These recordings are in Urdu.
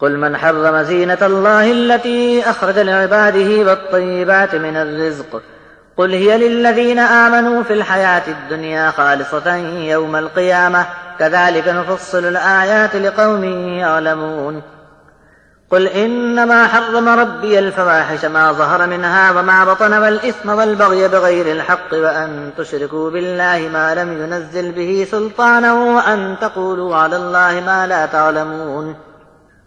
قل من حرم زينة الله التي أخرج لعباده والطيبات من الرزق قل هي للذين آمنوا في الحياة الدنيا خالصة يوم القيامة كذلك نفصل الآيات لقوم يعلمون قل إنما حرم ربي الفواحش ما ظهر منها وما بطن والإثم والبغي بغير الحق وأن تشركوا بالله ما لم ينزل به سلطانا وأن تقولوا على الله ما لا تعلمون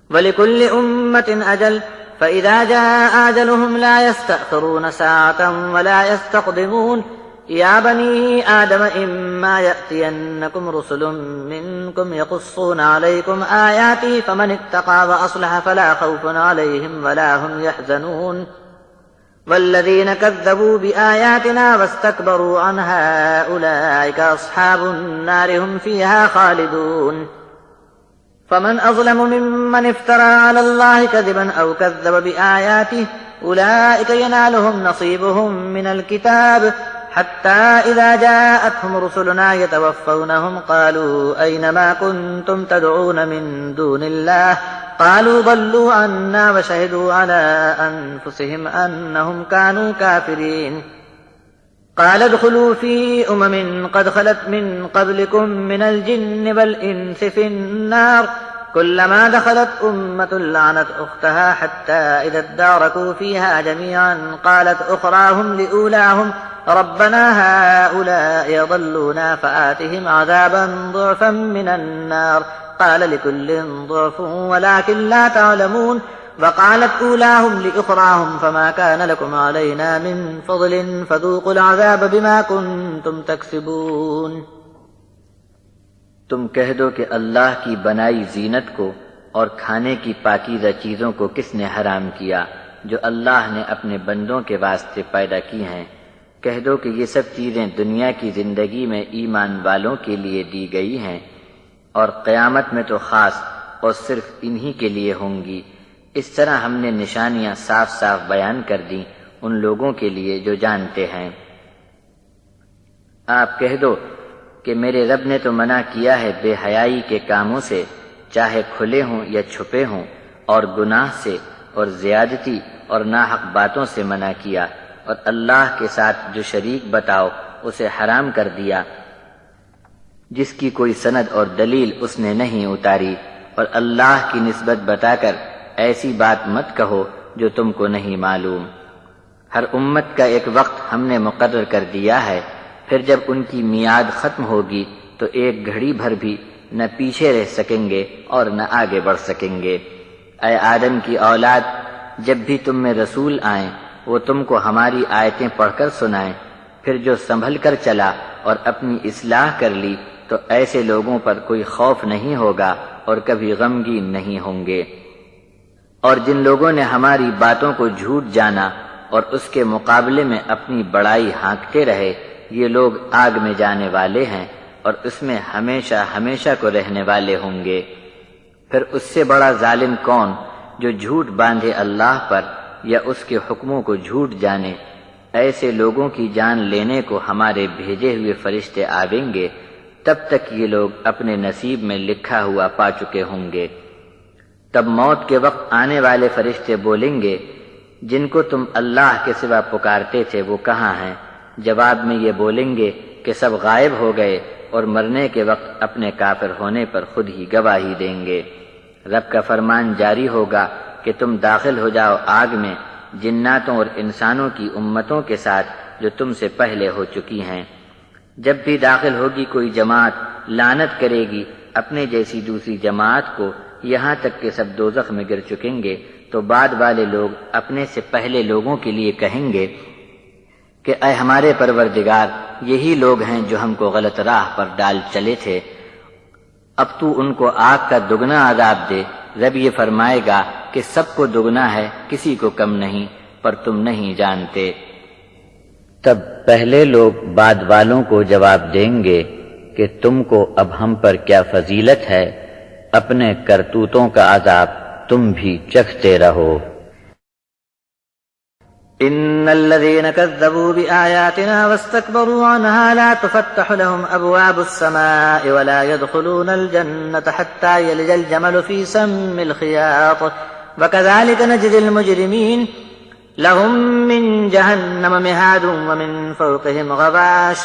ولكل أمة أجل فإذا جاء أجلهم لا يستأخرون ساعة ولا يستقدمون يا بني آدم إما يأتينكم رسل منكم يقصون عليكم آياتي فمن اتقى وأصلح فلا خوف عليهم ولا هم يحزنون والذين كذبوا بآياتنا واستكبروا عنها أولئك أصحاب النار هم فيها خالدون فمن أظلم ممن افترى على الله كذبا أو كذب بآياته أولئك ينالهم نصيبهم من الكتاب حتى إذا جاءتهم رسلنا يتوفونهم قالوا أين ما كنتم تدعون من دون الله قالوا ضلوا عنا وشهدوا على أنفسهم أنهم كانوا كافرين قال ادخلوا في أمم قد خلت من قبلكم من الجن والإنس في النار كلما دخلت أمة لعنت أختها حتى إذا اداركوا فيها جميعا قالت أخراهم لأولاهم ربنا هؤلاء يضلونا فآتهم عذابا ضعفا من النار قال لكل ضعف ولكن لا تعلمون وقالت أولاهم لأخراهم فما كان لكم علينا من فضل فذوقوا العذاب بما كنتم تكسبون تم کہہ دو کہ اللہ کی بنائی زینت کو اور کھانے کی پاکیزہ چیزوں کو کس نے حرام کیا جو اللہ نے اپنے بندوں کے واسطے پیدا کی ہیں۔ کہہ دو کہ یہ سب چیزیں دنیا کی زندگی میں ایمان والوں کے لیے دی گئی ہیں اور قیامت میں تو خاص اور صرف انہی کے لیے ہوں گی۔ اس طرح ہم نے نشانیاں صاف صاف بیان کر دیں ان لوگوں کے لیے جو جانتے ہیں۔ آپ کہہ دو کہ میرے رب نے تو منع کیا ہے بے حیائی کے کاموں سے، چاہے کھلے ہوں یا چھپے ہوں، اور گناہ سے اور زیادتی اور ناحق باتوں سے منع کیا، اور اللہ کے ساتھ جو شریک بتاؤ اسے حرام کر دیا جس کی کوئی سند اور دلیل اس نے نہیں اتاری، اور اللہ کی نسبت بتا کر ایسی بات مت کہو جو تم کو نہیں معلوم۔ ہر امت کا ایک وقت ہم نے مقرر کر دیا ہے، پھر جب ان کی میعاد ختم ہوگی تو ایک گھڑی بھر بھی نہ پیچھے رہ سکیں گے اور نہ آگے بڑھ سکیں گے۔ اے آدم کی اولاد، جب بھی تم میں رسول آئیں وہ تم کو ہماری آیتیں پڑھ کر سنائیں، پھر جو سنبھل کر چلا اور اپنی اصلاح کر لی تو ایسے لوگوں پر کوئی خوف نہیں ہوگا اور کبھی غمگین نہیں ہوں گے۔ اور جن لوگوں نے ہماری باتوں کو جھوٹ جانا اور اس کے مقابلے میں اپنی بڑائی ہانکتے رہے، یہ لوگ آگ میں جانے والے ہیں اور اس میں ہمیشہ ہمیشہ کو رہنے والے ہوں گے۔ پھر اس سے بڑا ظالم کون جو جھوٹ باندھے اللہ پر یا اس کے حکموں کو جھوٹ جانے۔ ایسے لوگوں کی جان لینے کو ہمارے بھیجے ہوئے فرشتے آویں گے، تب تک یہ لوگ اپنے نصیب میں لکھا ہوا پا چکے ہوں گے۔ تب موت کے وقت آنے والے فرشتے بولیں گے، جن کو تم اللہ کے سوا پکارتے تھے وہ کہاں ہیں؟ جواب میں یہ بولیں گے کہ سب غائب ہو گئے، اور مرنے کے وقت اپنے کافر ہونے پر خود ہی گواہی دیں گے۔ رب کا فرمان جاری ہوگا کہ تم داخل ہو جاؤ آگ میں جناتوں اور انسانوں کی امتوں کے ساتھ جو تم سے پہلے ہو چکی ہیں۔ جب بھی داخل ہوگی کوئی جماعت لعنت کرے گی اپنے جیسی دوسری جماعت کو، یہاں تک کہ سب دوزخ میں گر چکیں گے، تو بعد والے لوگ اپنے سے پہلے لوگوں کے لیے کہیں گے کہ اے ہمارے پروردگار، یہی لوگ ہیں جو ہم کو غلط راہ پر ڈال چلے تھے، اب تو ان کو آگ کا دگنا عذاب دے۔ رب یہ فرمائے گا کہ سب کو دگنا ہے، کسی کو کم نہیں، پر تم نہیں جانتے۔ تب پہلے لوگ بعد والوں کو جواب دیں گے کہ تم کو اب ہم پر کیا فضیلت ہے، اپنے کرتوتوں کا عذاب تم بھی چکھتے رہو۔ إن الذين كذبوا بآياتنا واستكبروا عنها لا تفتح لهم أبواب السماء ولا يدخلون الجنة حتى يلج الجمل في سم الخياط وكذلك نجزي المجرمين لهم من جهنم مهاد ومن فوقهم غواش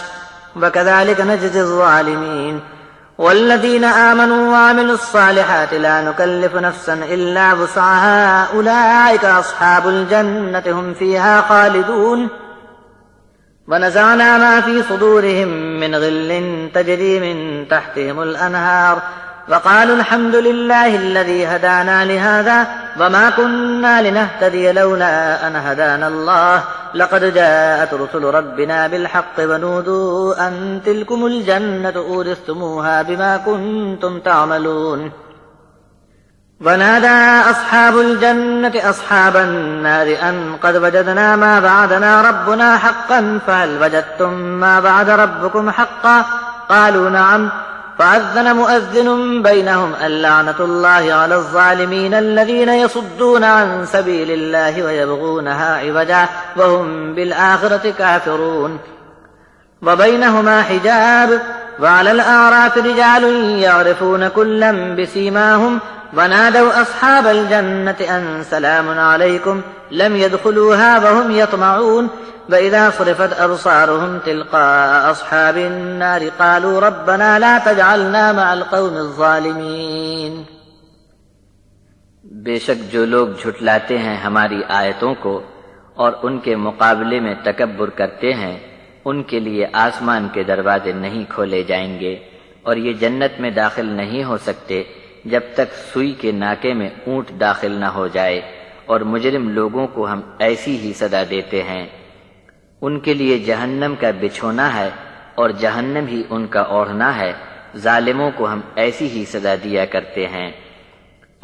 وكذلك نجزي الظالمين والذين آمنوا وعملوا الصالحات لا نكلف نفسا إلا وسعها أولئك أصحاب الجنة هم فيها خالدون ونزعنا ما في صدورهم من غل تجري من تحتهم الأنهار وقالوا الحمد لله الذي هدانا لهذا وما كنا لنهتدي لولا أن هدانا الله لقد جاءت رسل ربنا بالحق ونودوا أن تلكم الجنة أورثتموها بما كنتم تعملون ونادى أصحاب الجنة أصحاب النار أن قد وجدنا ما وعدنا ربنا حقا فهل وجدتم ما وعد ربكم حقا قالوا نعم فأذن مؤذن بينهم اللعنة الله على الظالمين الذين يصدون عن سبيل الله ويبغونها عوجا وهم بالآخرة كافرون وبينهما حجاب وعلى الأعراف رجال يعرفون كلا بسيماهم ونادوا أصحاب الجنة أن سلام عليكم لم يدخلوها وهم يطمعون وإذا صرفت أبصارهم تلقاء أصحاب النار قالوا ربنا لا تجعلنا مع القوم الظالمين بے شک جو لوگ جھٹلاتے ہیں ہماری آیتوں کو اور ان کے مقابلے میں تکبر کرتے ہیں ان کے لیے آسمان کے دروازے نہیں کھولے جائیں گے اور یہ جنت میں داخل نہیں ہو سکتے جب تک سوئی کے ناکے میں اونٹ داخل نہ ہو جائے، اور مجرم لوگوں کو ہم ایسی ہی سزا دیتے ہیں۔ ان کے لیے جہنم کا بچھونا ہے اور جہنم ہی ان کا اوڑھنا ہے، ظالموں کو ہم ایسی ہی سزا دیا کرتے ہیں۔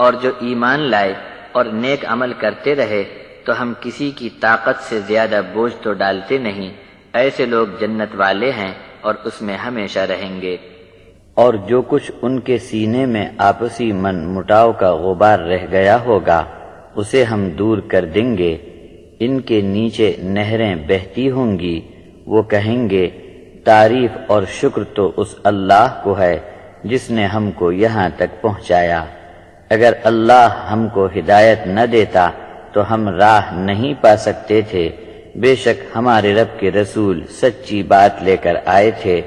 اور جو ایمان لائے اور نیک عمل کرتے رہے تو ہم کسی کی طاقت سے زیادہ بوجھ تو ڈالتے نہیں، ایسے لوگ جنت والے ہیں اور اس میں ہمیشہ رہیں گے۔ اور جو کچھ ان کے سینے میں آپسی من مٹاؤ کا غبار رہ گیا ہوگا اسے ہم دور کر دیں گے۔ ان کے نیچے نہریں بہتی ہوں گی، وہ کہیں گے تعریف اور شکر تو اس اللہ کو ہے جس نے ہم کو یہاں تک پہنچایا۔ اگر اللہ ہم کو ہدایت نہ دیتا تو ہم راہ نہیں پا سکتے تھے۔ بے شک ہمارے رب کے رسول سچی بات لے کر آئے تھے،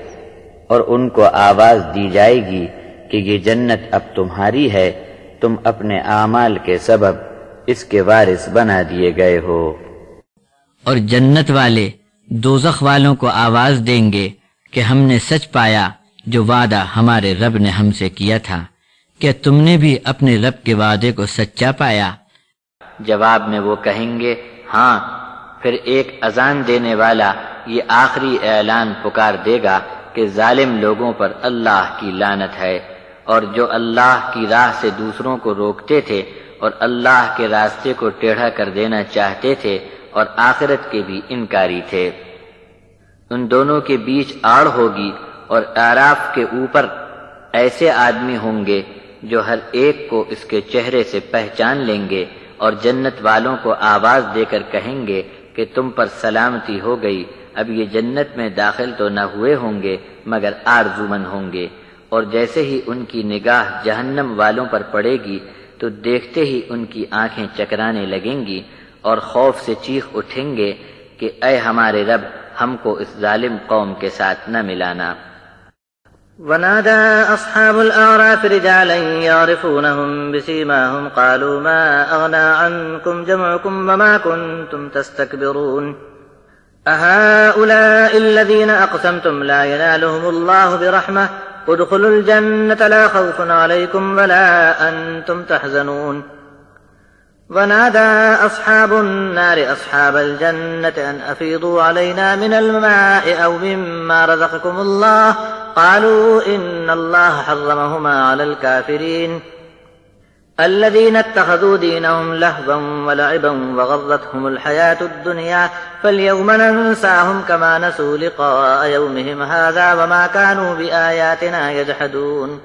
اور ان کو آواز دی جائے گی کہ یہ جنت اب تمہاری ہے، تم اپنے اعمال کے سبب اس کے وارث بنا دیے گئے ہو۔ اور جنت والے دوزخ والوں کو آواز دیں گے کہ ہم نے سچ پایا جو وعدہ ہمارے رب نے ہم سے کیا تھا، کیا تم نے بھی اپنے رب کے وعدے کو سچا پایا؟ جواب میں وہ کہیں گے ہاں۔ پھر ایک اذان دینے والا یہ آخری اعلان پکار دے گا کہ ظالم لوگوں پر اللہ کی لعنت ہے، اور جو اللہ کی راہ سے دوسروں کو روکتے تھے اور اللہ کے راستے کو ٹیڑھا کر دینا چاہتے تھے اور آخرت کے بھی انکاری تھے، ان دونوں کے بیچ آڑ ہوگی، اور اعراف کے اوپر ایسے آدمی ہوں گے جو ہر ایک کو اس کے چہرے سے پہچان لیں گے، اور جنت والوں کو آواز دے کر کہیں گے کہ تم پر سلامتی ہو گئی، اب یہ جنت میں داخل تو نہ ہوئے ہوں گے مگر آرزومند ہوں گے۔ اور جیسے ہی ان کی نگاہ جہنم والوں پر پڑے گی تو دیکھتے ہی ان کی آنکھیں چکرانے لگیں گی اور خوف سے چیخ اٹھیں گے کہ اے ہمارے رب، ہم کو اس ظالم قوم کے ساتھ نہ ملانا۔ ونادى أصحاب الأعراف رجالا يعرفونهم بسيماهم قالوا ما أغنى عنكم جمعكم وما كنتم تستكبرون أهؤلاء الذين أقسمتم لا ينالهم الله برحمة ادخلوا الجنة لا خوف عليكم ولا أنتم تحزنون ونادى أصحاب النار أصحاب الجنة أن أفيضوا علينا من الماء أو مما رزقكم الله قالوا إن الله حرمهما على الكافرين الذين اتخذوا دينهم لهوا ولعبا وغرتهم الحياة الدنيا فاليوم ننساهم كما نسوا لقاء يومهم هذا وما كانوا بآياتنا يجحدون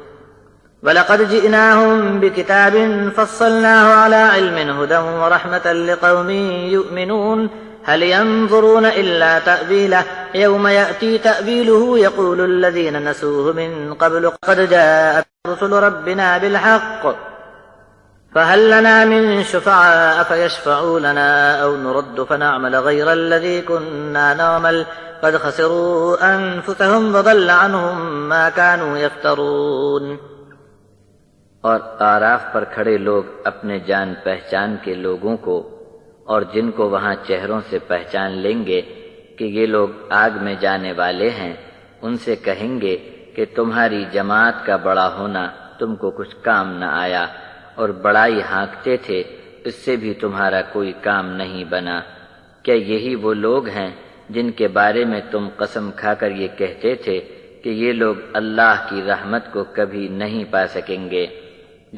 ولقد جئناهم بكتاب فصلناه على علم هدى ورحمة لقوم يؤمنون هل ينظرون إلا تأويله يوم يأتي تأويله يقول الذين نسوه من قبل قد جاءت رسل ربنا بالحق فهل لنا من شفعاء فيشفعوا لنا أو نرد فنعمل غير الذي كنا نعمل قد خسروا أنفسهم وضل عنهم ما كانوا يفترون. اور آراف پر کھڑے لوگ اپنے جان پہچان کے لوگوں کو اور جن کو وہاں چہروں سے پہچان لیں گے کہ یہ لوگ آگ میں جانے والے ہیں، ان سے کہیں گے کہ تمہاری جماعت کا بڑا ہونا تم کو کچھ کام نہ آیا، اور بڑائی ہانکتے تھے، اس سے بھی تمہارا کوئی کام نہیں بنا. کیا یہی وہ لوگ ہیں جن کے بارے میں تم قسم کھا کر یہ کہتے تھے کہ یہ لوگ اللہ کی رحمت کو کبھی نہیں پا سکیں گے،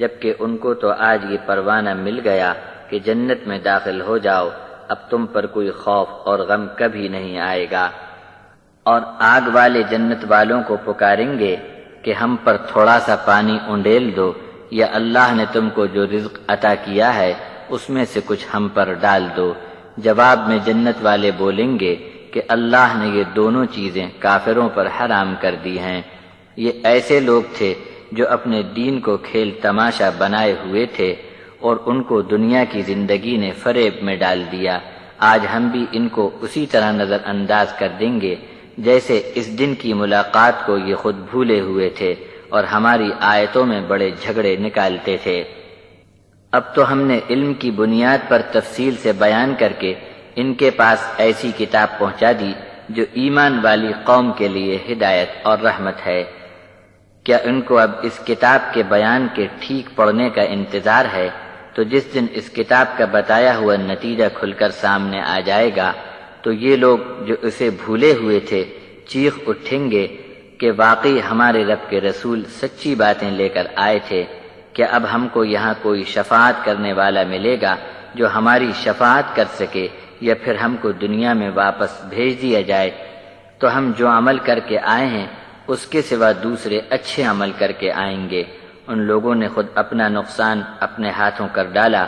جبکہ ان کو تو آج یہ پروانہ مل گیا کہ جنت میں داخل ہو جاؤ، اب تم پر کوئی خوف اور غم کبھی نہیں آئے گا. اور آگ والے جنت والوں کو پکاریں گے کہ ہم پر تھوڑا سا پانی انڈیل دو، یا اللہ نے تم کو جو رزق عطا کیا ہے اس میں سے کچھ ہم پر ڈال دو. جواب میں جنت والے بولیں گے کہ اللہ نے یہ دونوں چیزیں کافروں پر حرام کر دی ہیں. یہ ایسے لوگ تھے جو اپنے دین کو کھیل تماشا بنائے ہوئے تھے، اور ان کو دنیا کی زندگی نے فریب میں ڈال دیا. آج ہم بھی ان کو اسی طرح نظر انداز کر دیں گے جیسے اس دن کی ملاقات کو یہ خود بھولے ہوئے تھے اور ہماری آیتوں میں بڑے جھگڑے نکالتے تھے. اب تو ہم نے علم کی بنیاد پر تفصیل سے بیان کر کے ان کے پاس ایسی کتاب پہنچا دی جو ایمان والی قوم کے لیے ہدایت اور رحمت ہے. کیا ان کو اب اس کتاب کے بیان کے ٹھیک پڑھنے کا انتظار ہے؟ تو جس دن اس کتاب کا بتایا ہوا نتیجہ کھل کر سامنے آ جائے گا تو یہ لوگ جو اسے بھولے ہوئے تھے چیخ اٹھیں گے کہ واقعی ہمارے رب کے رسول سچی باتیں لے کر آئے تھے. کیا اب ہم کو یہاں کوئی شفاعت کرنے والا ملے گا جو ہماری شفاعت کر سکے، یا پھر ہم کو دنیا میں واپس بھیج دیا جائے تو ہم جو عمل کر کے آئے ہیں اس کے سوا دوسرے اچھے عمل کر کے آئیں گے. ان لوگوں نے خود اپنا نقصان اپنے ہاتھوں کر ڈالا،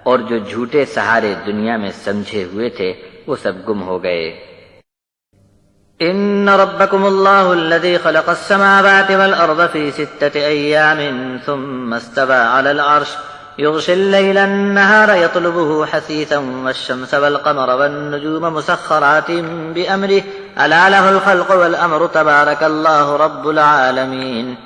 اور جو جھوٹے سہارے دنیا میں سمجھے ہوئے تھے وہ سب گم ہو گئے. ان ربكم الله الذي خلق السماوات والارض في 6 ايام ثم استوى على العرش يغشي الليل النهار يطلبه حثيثا والشمس والقمر والنجوم مسخرات بأمره ألا له الخلق والأمر تبارك الله رب العالمين.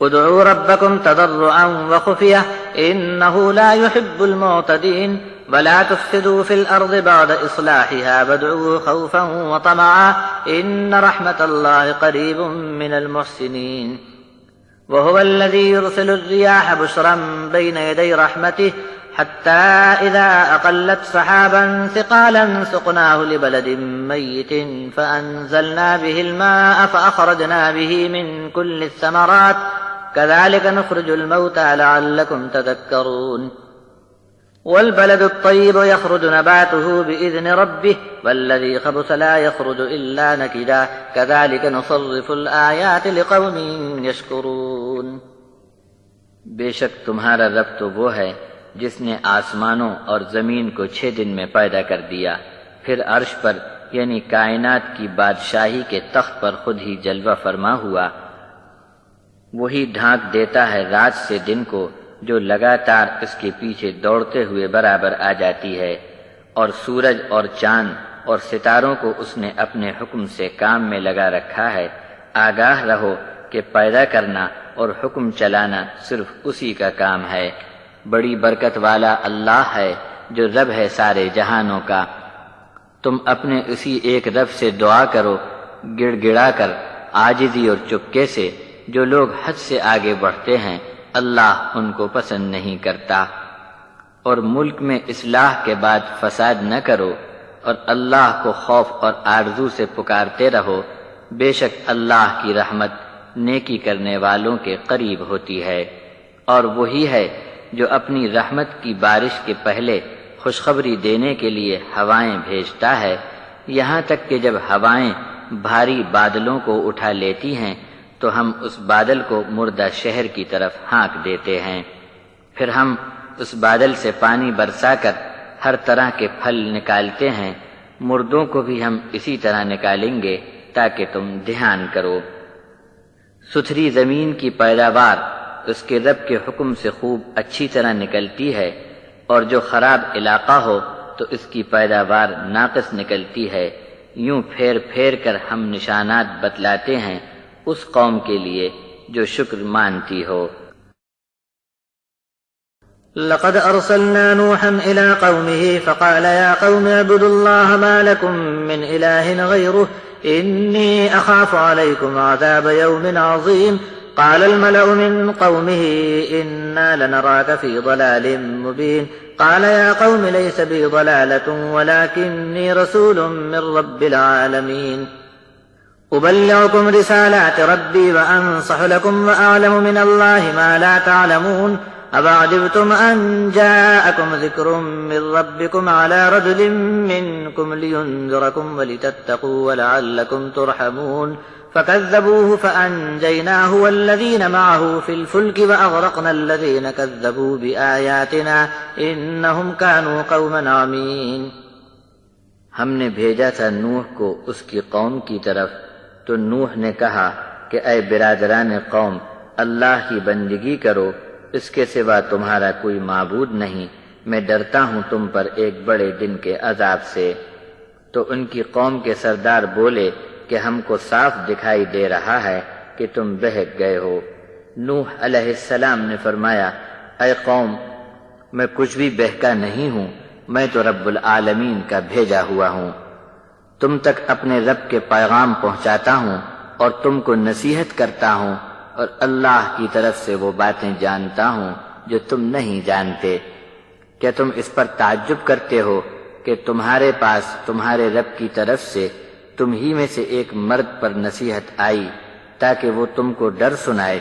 ادعوا ربكم تضرعا وخفية إنه لا يحب المعتدين ولا تفسدوا في الأرض بعد إصلاحها وادعوه خوفا وطمعا إن رحمة الله قريب من المحسنين. وهو الذي يرسل الرياح بشرا بين يدي رحمته حتى إذا أقلت سحابا ثقالا سقناه لبلد ميت فأنزلنا به الماء فأخرجنا به من كل الثمرات كذلك نخرج الموتى لعلكم تذكرون. والبلد الطيب يخرج نباته بإذن ربه والذي خبث لا يخرج إلا نكدا كذلك نصرف الآيات لقوم يشكرون. بے شک تمہارا رب تو وہ ہے جس نے آسمانوں اور زمین کو 6 دن میں پیدا کر دیا، پھر عرش پر یعنی کائنات کی بادشاہی کے تخت پر خود ہی جلوہ فرما ہوا. وہی ڈھانک دیتا ہے رات سے دن کو جو لگاتار اس کے پیچھے دوڑتے ہوئے برابر آ جاتی ہے، اور سورج اور چاند اور ستاروں کو اس نے اپنے حکم سے کام میں لگا رکھا ہے. آگاہ رہو کہ پیدا کرنا اور حکم چلانا صرف اسی کا کام ہے. بڑی برکت والا اللہ ہے جو رب ہے سارے جہانوں کا. تم اپنے اسی ایک رب سے دعا کرو گڑ گڑا کر، عاجزی اور چپکے سے. جو لوگ حد سے آگے بڑھتے ہیں اللہ ان کو پسند نہیں کرتا. اور ملک میں اصلاح کے بعد فساد نہ کرو، اور اللہ کو خوف اور آرزو سے پکارتے رہو. بے شک اللہ کی رحمت نیکی کرنے والوں کے قریب ہوتی ہے. اور وہی ہے جو اپنی رحمت کی بارش کے پہلے خوشخبری دینے کے لیے ہوائیں بھیجتا ہے، یہاں تک کہ جب ہوائیں بھاری بادلوں کو اٹھا لیتی ہیں تو ہم اس بادل کو مردہ شہر کی طرف ہانک دیتے ہیں. پھر ہم اس بادل سے پانی برسا کر ہر طرح کے پھل نکالتے ہیں، مردوں کو بھی ہم اسی طرح نکالیں گے تاکہ تم دھیان کرو۔ ستھری زمین کی پیداوار اس کے رب کے حکم سے خوب اچھی طرح نکلتی ہے، اور جو خراب علاقہ ہو تو اس کی پیداوار ناقص نکلتی ہے۔ یوں پھیر پھیر کر ہم نشانات بتلاتے ہیں اس قوم کے لیے جو شکر مانتی ہو۔ لقد أرسلنا نوحا إلى قومه فقال يا قوم اعبدوا الله ما لكم من إله غيره إني أخاف عليكم عذاب يوم عظيم قال الملأ من قومه إنا لنراك في ضلال مبين قال يا قوم ليس بي ضلالة ولكني رسول من رب العالمين أبلغكم رسالات ربي وأنصح لكم وأعلم من الله ما لا تعلمون أَفَعَجِبْتُمْ أَنْ جَاءَكُمْ ذِكْرٌ مِّن رَّبِّكُمْ عَلَىٰ رَجُلٍ مِّنكُمْ لِيُنذِرَكُمْ وَلِتَتَّقُوا وَلَعَلَّكُمْ تُرْحَمُونَ فَكَذَّبُوهُ فَأَنجَيْنَاهُ وَالَّذِينَ مَعَهُ فِي الْفُلْكِ وَأَغْرَقْنَا الَّذِينَ كَذَّبُوا بِآيَاتِنَا إِنَّهُمْ كَانُوا قَوْمًا عَمِينَ۔ ہم نے بھیجا تھا نوح کو اس کی قوم کی طرف، تو نوح نے کہا کہ اے برادران قوم، اللہ کی بندگی کرو، اس کے سوا تمہارا کوئی معبود نہیں، میں ڈرتا ہوں تم پر ایک بڑے دن کے عذاب سے۔ تو ان کی قوم کے سردار بولے کہ ہم کو صاف دکھائی دے رہا ہے کہ تم بہک گئے ہو۔ نوح علیہ السلام نے فرمایا، اے قوم، میں کچھ بھی بہکا نہیں ہوں، میں تو رب العالمین کا بھیجا ہوا ہوں۔ تم تک اپنے رب کے پیغام پہنچاتا ہوں اور تم کو نصیحت کرتا ہوں، اور اللہ کی طرف سے وہ باتیں جانتا ہوں جو تم نہیں جانتے۔ کیا تم اس پر تعجب کرتے ہو کہ تمہارے پاس تمہارے رب کی طرف سے تم ہی میں سے ایک مرد پر نصیحت آئی تاکہ وہ تم کو ڈر سنائے،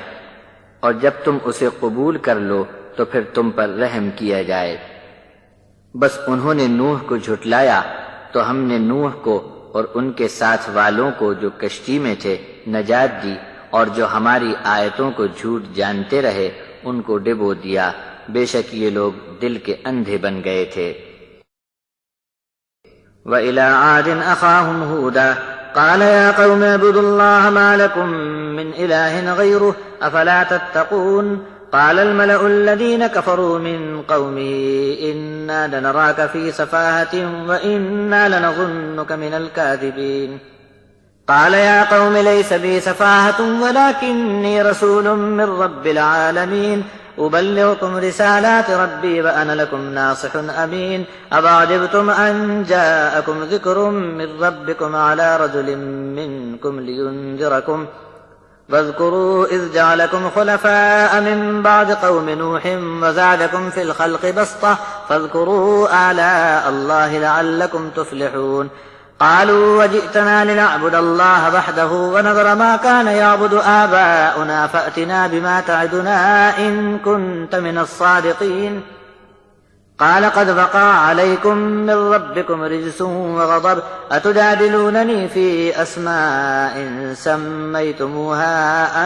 اور جب تم اسے قبول کر لو تو پھر تم پر رحم کیا جائے؟ بس انہوں نے نوح کو جھٹلایا تو ہم نے نوح کو اور ان کے ساتھ والوں کو جو کشتی میں تھے نجات دی، اور جو ہماری آیتوں کو جھوٹ جانتے رہے ان کو ڈبو دیا، بے شک یہ لوگ دل کے اندھے بن گئے تھے۔ وَإِلَىٰ عَادٍ أَخَاهُمْ هُودًا قَالَ يَا قَوْمِ اعْبُدُوا اللَّهَ مَا لَكُم مِّنْ إِلَٰهٍ غَيْرُهُ أَفَلَا تَتَّقُونَ قَالَ الْمَلَأُ الَّذِينَ كَفَرُوا مِنْ قَوْمِهِ إِنَّا لَنَرَاكَ فِي سَفَاهَةٍ وَإِنَّا لَنَظُنُّكَ مِنَ الْكَاذِبِينَ قال يا قوم ليس بي سفاهة ولكني رسول من رب العالمين أبلغكم رسالات ربي وأنا لكم ناصح أمين أفعجبتم أن جاءكم ذكر من ربكم على رجل منكم لينذركم واذكروا إذ جعلكم خلفاء من بعد قوم نوح وزادكم في الخلق بسطة فاذكروا آلاء الله لعلكم تفلحون قالوا وجئتنا لنعبد الله وحده ونذر ما كان يعبد آباؤنا فأتنا بما تعدنا إن كنت من الصادقين قال قد وقع عليكم من ربكم رجس وغضب أتجادلونني في أسماء سميتموها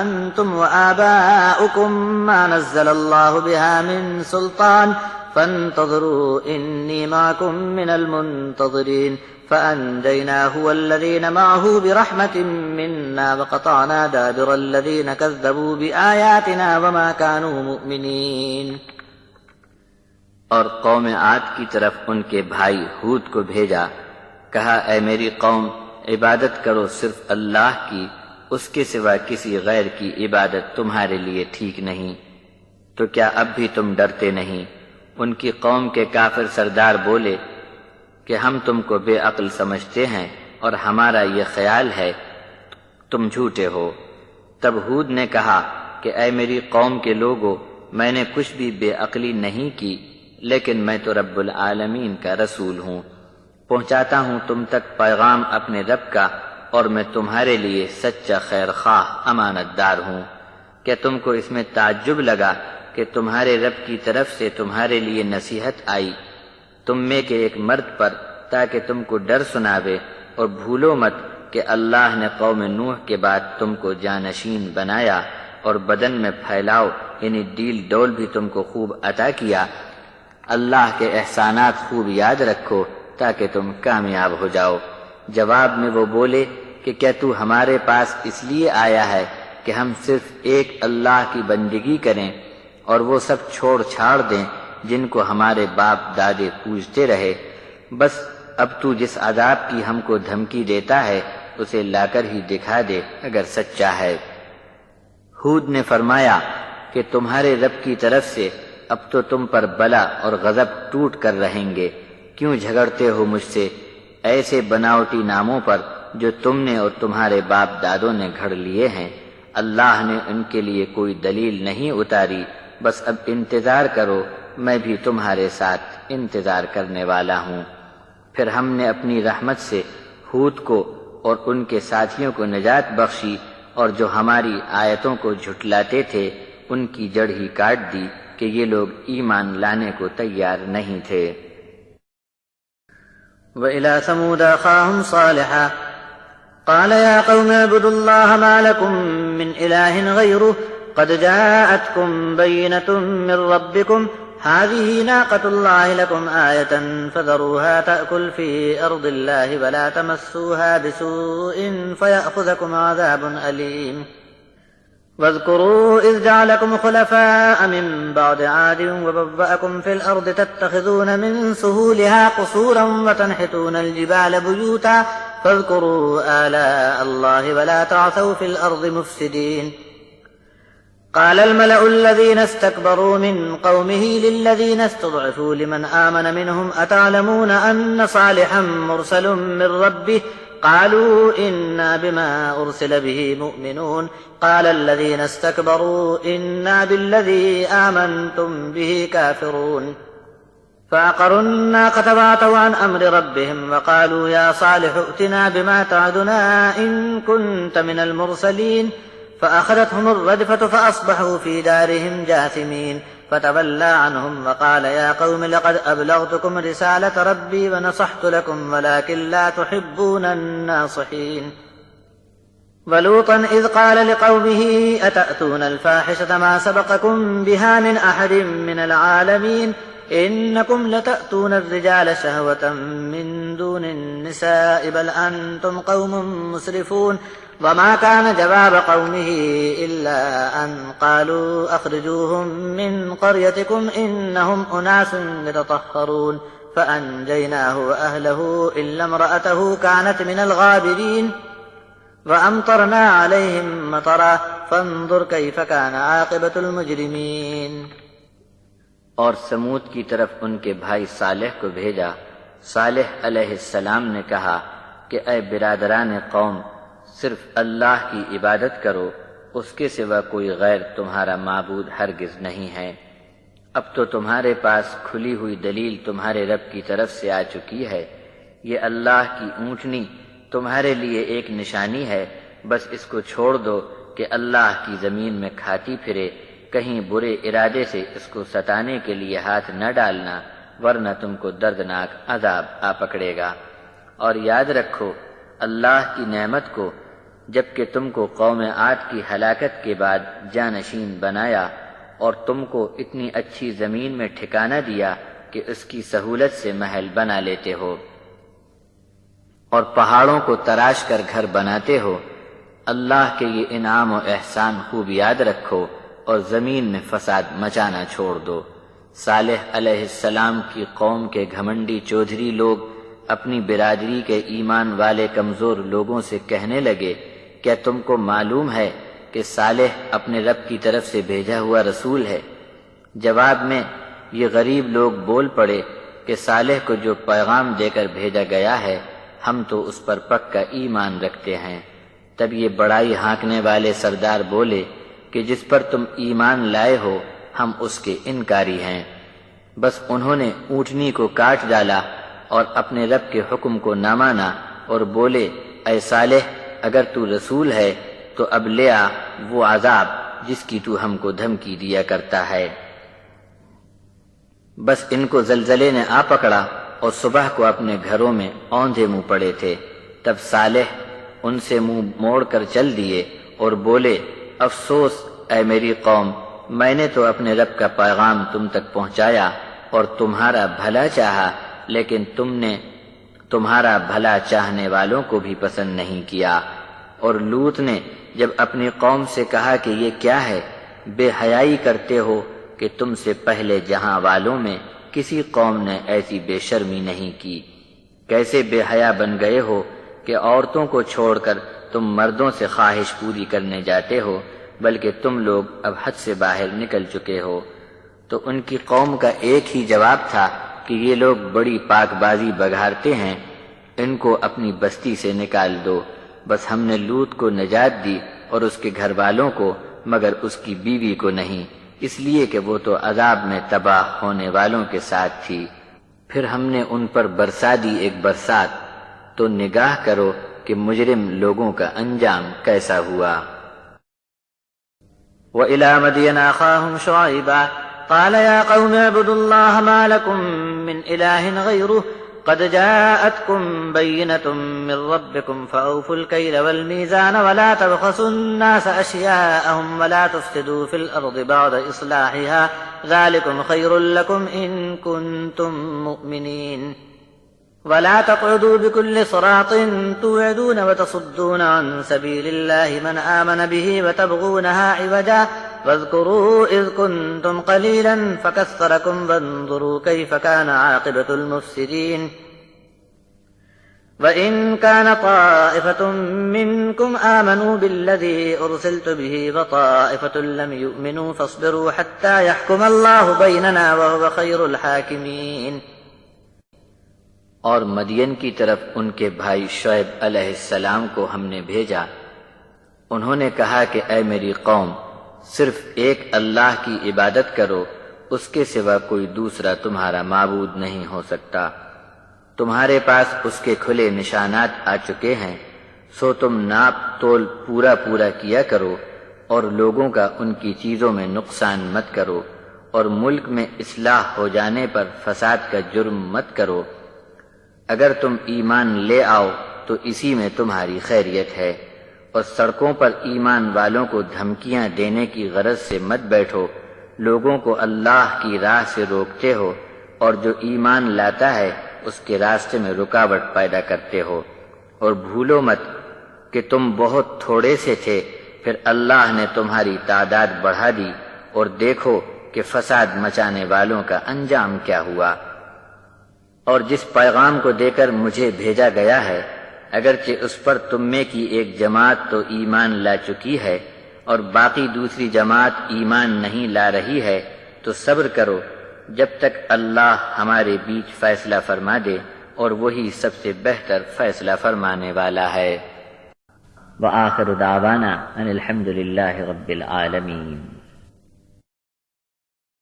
أنتم وآباؤكم ما نزل الله بها من سلطان فانتظروا إني معكم من المنتظرين فأنجيناه والذين معه برحمة منا وقطعنا دابر الذين كذبوا بآياتنا وما كانوا مؤمنين۔ اور قوم عاد کی طرف ان کے بھائی ہود کو بھیجا، کہا اے میری قوم، عبادت کرو صرف اللہ کی، اس کے سوا کسی غیر کی عبادت تمہارے لیے ٹھیک نہیں۔ تو کیا اب بھی تم ڈرتے نہیں؟ ان کی قوم کے کافر سردار بولے کہ ہم تم کو بے عقل سمجھتے ہیں اور ہمارا یہ خیال ہے تم جھوٹے ہو۔ تب ہود نے کہا کہ اے میری قوم کے لوگو، میں نے کچھ بھی بے عقلی نہیں کی، لیکن میں تو رب العالمین کا رسول ہوں، پہنچاتا ہوں تم تک پیغام اپنے رب کا، اور میں تمہارے لیے سچا خیر خواہ امانت دار ہوں۔ کیا تم کو اس میں تعجب لگا کہ تمہارے رب کی طرف سے تمہارے لیے نصیحت آئی تم میں کے ایک مرد پر تاکہ تم کو ڈر سناوے؟ اور بھولو مت کہ اللہ نے قوم نوح کے بعد تم کو جانشین بنایا اور بدن میں پھیلاؤ یعنی ڈیل ڈول بھی تم کو خوب عطا کیا۔ اللہ کے احسانات خوب یاد رکھو تاکہ تم کامیاب ہو جاؤ۔ جواب میں وہ بولے کہ کیا تو ہمارے پاس اس لیے آیا ہے کہ ہم صرف ایک اللہ کی بندگی کریں اور وہ سب چھوڑ چھاڑ دیں جن کو ہمارے باپ دادے پوجتے رہے؟ بس اب تو جس عذاب کی ہم کو دھمکی دیتا ہے اسے لا کر ہی دکھا دے اگر سچا ہے۔ ہود نے فرمایا کہ تمہارے رب کی طرف سے اب تو تم پر بلا اور غضب ٹوٹ کر رہیں گے، کیوں جھگڑتے ہو مجھ سے ایسے بناوٹی ناموں پر جو تم نے اور تمہارے باپ دادوں نے گھڑ لیے ہیں؟ اللہ نے ان کے لیے کوئی دلیل نہیں اتاری، بس اب انتظار کرو، میں بھی تمہارے ساتھ انتظار کرنے والا ہوں۔ پھر ہم نے اپنی رحمت سے ہود کو اور ان کے ساتھیوں کو نجات بخشی، اور جو ہماری آیتوں کو جھٹلاتے تھے ان کی جڑ ہی کاٹ دی کہ یہ لوگ ایمان لانے کو تیار نہیں تھے۔ وَإِلَى ثَمُودَ أَخَاهُمْ صَالِحًا قَالَ يَا قَوْمِ اعْبُدُوا اللَّهَ مَا لَكُمْ مِنْ إِلَٰهٍ غَيْرُهُ قَدْ جَاءَتْكُمْ بَيِّنَةٌ مِّن رَّبِّكُمْ هَٰذِهِ نَاقَةُ اللَّهِ لَكُمْ آيَةً فَذَرُوهَا تَأْكُلْ فِي أَرْضِ اللَّهِ وَلَا تَمَسُّوهَا بِسُوءٍ فَيَأْخُذَكُمْ عَذَابٌ أَلِيمٌ واذكروا إذ جعلكم خلفاء من بعد عاد وبوأكم في الأرض تتخذون من سهولها قصورا وتنحتون الجبال بيوتا فاذكروا آلاء الله ولا تعثوا في الأرض مفسدين قال الملأ الذين استكبروا من قومه للذين استضعفوا لمن آمن منهم أتعلمون أن صالحا مرسل من ربه قالوا إنا بما أرسل به مؤمنون قال الذين استكبروا إنا بالذي آمنتم به كافرون فعقروا الناقة وعتوا عن أمر ربهم وقالوا يا صالح ائتنا بما تعدنا إن كنت من المرسلين فأخذتهم الرجفة فأصبحوا في دارهم جاثمين فتولى عنهم وقال يا قوم لقد أبلغتكم رسالة ربي ونصحت لكم ولكن لا تحبون الناصحين ولوطا إذ قال لقومه أتأتون الفاحشة ما سبقكم بها من أحد من العالمين إنكم لتأتون الرجال شهوة من دون النساء بل أنتم قوم مسرفون وما كان جواب قومه إلا أن قالوا أخرجوهم من قريتكم إنهم أناس يتطهرون فأنجيناه وأهله إلا امرأته كانت من الغابرين وأمطرنا عليهم مطرا فانظر كيف كان عاقبة المجرمين۔ اور سمود کی طرف ان کے بھائی صالح کو بھیجا۔ صالح علیہ السلام نے کہا کہ اے برادران قوم، صرف اللہ کی عبادت کرو، اس کے سوا کوئی غیر تمہارا معبود ہرگز نہیں ہے۔ اب تو تمہارے پاس کھلی ہوئی دلیل تمہارے رب کی طرف سے آ چکی ہے۔ یہ اللہ کی اونٹنی تمہارے لیے ایک نشانی ہے، بس اس کو چھوڑ دو کہ اللہ کی زمین میں کھاتی پھرے، کہیں برے ارادے سے اس کو ستانے کے لیے ہاتھ نہ ڈالنا، ورنہ تم کو دردناک عذاب آ پکڑے گا۔ اور یاد رکھو اللہ کی نعمت کو، جبکہ تم کو قوم عاد کی ہلاکت کے بعد جانشین بنایا اور تم کو اتنی اچھی زمین میں ٹھکانہ دیا کہ اس کی سہولت سے محل بنا لیتے ہو اور پہاڑوں کو تراش کر گھر بناتے ہو۔ اللہ کے یہ انعام و احسان خوب یاد رکھو اور زمین میں فساد مچانا چھوڑ دو۔ صالح علیہ السلام کی قوم کے گھمنڈی چودھری لوگ اپنی برادری کے ایمان والے کمزور لوگوں سے کہنے لگے، کیا تم کو معلوم ہے کہ صالح اپنے رب کی طرف سے بھیجا ہوا رسول ہے؟ جواب میں یہ غریب لوگ بول پڑے کہ صالح کو جو پیغام دے کر بھیجا گیا ہے ہم تو اس پر پکا ایمان رکھتے ہیں۔ تب یہ بڑائی ہانکنے والے سردار بولے کہ جس پر تم ایمان لائے ہو ہم اس کے انکاری ہیں۔ بس انہوں نے اونٹنی کو کاٹ ڈالا اور اپنے رب کے حکم کو نہ مانا اور بولے، اے صالح اگر تو رسول ہے تو اب لے آ وہ عذاب جس کی تو ہم کو دھمکی دیا کرتا ہے۔ بس ان کو زلزلے نے آ پکڑا اور صبح کو اپنے گھروں میں اوندھے منہ پڑے تھے۔ تب صالح ان سے منہ موڑ کر چل دیے اور بولے، افسوس اے میری قوم، میں نے تو اپنے رب کا پیغام تم تک پہنچایا اور تمہارا بھلا چاہا، لیکن تم نے تمہارا بھلا چاہنے والوں کو بھی پسند نہیں کیا۔ اور لوط نے جب اپنی قوم سے کہا کہ یہ کیا ہے، بے حیائی کرتے ہو کہ تم سے پہلے جہاں والوں میں کسی قوم نے ایسی بے شرمی نہیں کی۔ کیسے بے حیا بن گئے ہو کہ عورتوں کو چھوڑ کر تم مردوں سے خواہش پوری کرنے جاتے ہو، بلکہ تم لوگ اب حد سے باہر نکل چکے ہو۔ تو ان کی قوم کا ایک ہی جواب تھا کہ یہ لوگ بڑی پاک بازی بگھارتے ہیں، ان کو اپنی بستی سے نکال دو۔ بس ہم نے لوط کو نجات دی اور اس کے گھر والوں کو، مگر اس کی بیوی کو نہیں، اس لیے کہ وہ تو عذاب میں تباہ ہونے والوں کے ساتھ تھی۔ پھر ہم نے ان پر برسا دی ایک برسات، تو نگاہ کرو کہ مجرم لوگوں کا انجام کیسا ہوا۔ وَإِلَى مَدْيَنَ أَخَاهُمْ شُعَيْبًا قَالَ يَا قَوْمِ اعْبُدُوا اللَّهَ مَا لَكُم مِّنْ إِلَٰهٍ غَيْرُهُ قَدْ جَاءَتْكُم بَيِّنَةٌ مِّن رَّبِّكُمْ فَأَوْفُوا الْكَيْلَ وَالْمِيزَانَ وَلَا تَبْخَسُوا النَّاسَ أَشْيَاءَهُمْ وَلَا تُفْسِدُوا فِي الْأَرْضِ بَعْدَ إِصْلَاحِهَا ذَٰلِكُمْ خَيْرٌ لَّكُمْ إِن كُنتُم مُّؤْمِنِينَ وَلَا تَقْعُدُوا بِكُلِّ صِرَاطٍ تُوعِدُونَ وَتَصُدُّونَ عَن سَبِيلِ اللَّهِ مَنْ آمَنَ بِهِ وَتَبْغُونَهَا عِوَجًا وَاذْكُرُوا إِذْ كُنتُمْ قَلِيلًا فَكَثَّرَكُمْ وَانظُرُوا كَيْفَ كَانَ عَاقِبَةُ الْمُفْسِدِينَ وَإِن كَانَ طَائِفَةٌ مِّنكُمْ آمَنُوا بِالَّذِي أُرْسِلْتُ بِهِ وَطَائِفَةٌ لَّمْ يُؤْمِنُوا فَاصْبِرُوا حَتَّىٰ يَحْكُمَ اللَّهُ بَيْنَنَا وَهُوَ خَيْرُ الْحَاكِمِينَ۔ اور مدین کی طرف ان کے بھائی شعیب علیہ السلام کو ہم نے بھیجا۔ انہوں نے کہا کہ اے میری قوم، صرف ایک اللہ کی عبادت کرو، اس کے سوا کوئی دوسرا تمہارا معبود نہیں ہو سکتا۔ تمہارے پاس اس کے کھلے نشانات آ چکے ہیں، سو تم ناپ تول پورا کیا کرو، اور لوگوں کا ان کی چیزوں میں نقصان مت کرو، اور ملک میں اصلاح ہو جانے پر فساد کا جرم مت کرو۔ اگر تم ایمان لے آؤ تو اسی میں تمہاری خیریت ہے، اور سڑکوں پر ایمان والوں کو دھمکیاں دینے کی غرض سے مت بیٹھو، لوگوں کو اللہ کی راہ سے روکتے ہو، اور جو ایمان لاتا ہے اس کے راستے میں رکاوٹ پیدا کرتے ہو۔ اور بھولو مت کہ تم بہت تھوڑے سے تھے، پھر اللہ نے تمہاری تعداد بڑھا دی، اور دیکھو کہ فساد مچانے والوں کا انجام کیا ہوا۔ اور جس پیغام کو دے کر مجھے بھیجا گیا ہے، اگرچہ اس پر تم میں کی ایک جماعت تو ایمان لا چکی ہے اور باقی دوسری جماعت ایمان نہیں لا رہی ہے، تو صبر کرو جب تک اللہ ہمارے بیچ فیصلہ فرما دے، اور وہی سب سے بہتر فیصلہ فرمانے والا ہے۔ وآخر دعوانا ان الحمد للہ رب العالمین۔